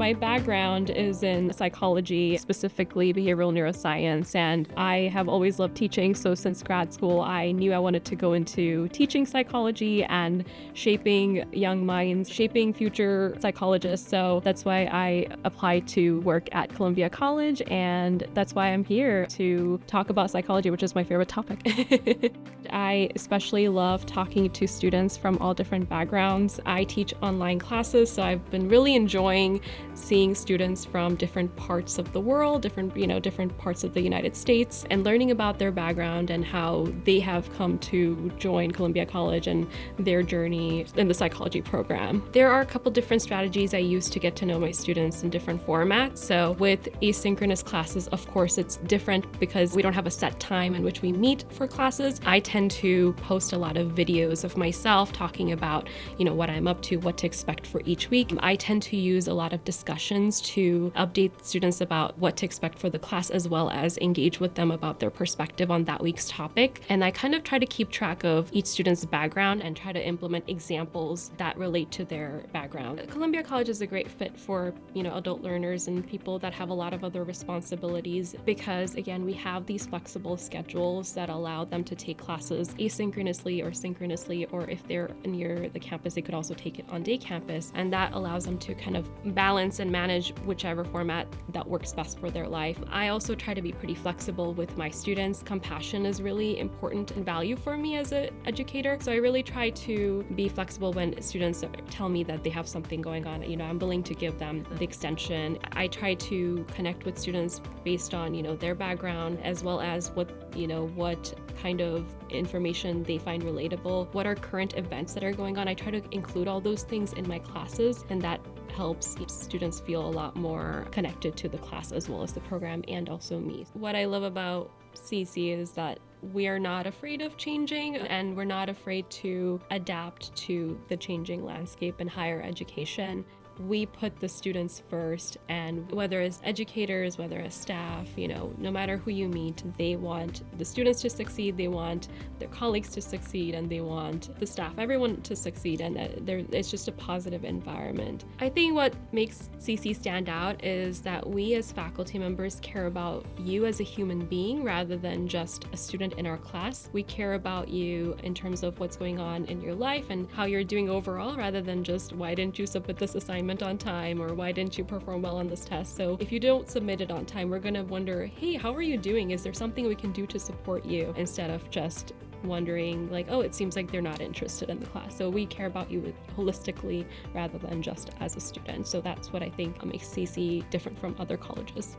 My background is in psychology, specifically behavioral neuroscience, and I have always loved teaching. So since grad school, I knew I wanted to go into teaching psychology and shaping young minds, shaping future psychologists. So that's why I applied to work at Columbia College, and that's why I'm here to talk about psychology, which is my favorite topic. I especially love talking to students from all different backgrounds. I teach online classes, so I've been really enjoying seeing students from different parts of the world, different parts of the United States, and learning about their background and how they have come to join Columbia College and their journey in the psychology program. There are a couple different strategies I use to get to know my students in different formats. So with asynchronous classes, of course, it's different because we don't have a set time in which we meet for classes. I tend to post a lot of videos of myself talking about, what I'm up to, what to expect for each week. I tend to use a lot of discussions to update students about what to expect for the class, as well as engage with them about their perspective on that week's topic. And I kind of try to keep track of each student's background and try to implement examples that relate to their background. Columbia College is a great fit for, adult learners and people that have a lot of other responsibilities because, again, we have these flexible schedules that allow them to take classes asynchronously or synchronously, or if they're near the campus, they could also take it on day campus. And that allows them to kind of balance and manage whichever format that works best for their life. I also try to be pretty flexible with my students. Compassion is really important and value for me as an educator. So I really try to be flexible when students tell me that they have something going on. I'm willing to give them the extension. I try to connect with students based on, their background, as well as what kind of information they find relatable, what are current events that are going on. I try to include all those things in my classes, and that helps students feel a lot more connected to the class as well as the program, and also me. What I love about CC is that we are not afraid of changing, and we're not afraid to adapt to the changing landscape in higher education. We put the students first, and whether as educators, whether as staff, no matter who you meet, they want the students to succeed, they want their colleagues to succeed, and they want the staff, everyone to succeed, and it's just a positive environment. I think what makes CC stand out is that we as faculty members care about you as a human being rather than just a student in our class. We care about you in terms of what's going on in your life and how you're doing overall, rather than just why didn't you submit this assignment on time, or why didn't you perform well on this test. So if you don't submit it on time, we're going to wonder, hey, how are you doing? Is there something we can do to support you? Instead of just wondering like, oh, it seems like they're not interested in the class. So we care about you holistically rather than just as a student. So that's what I think makes CC different from other colleges.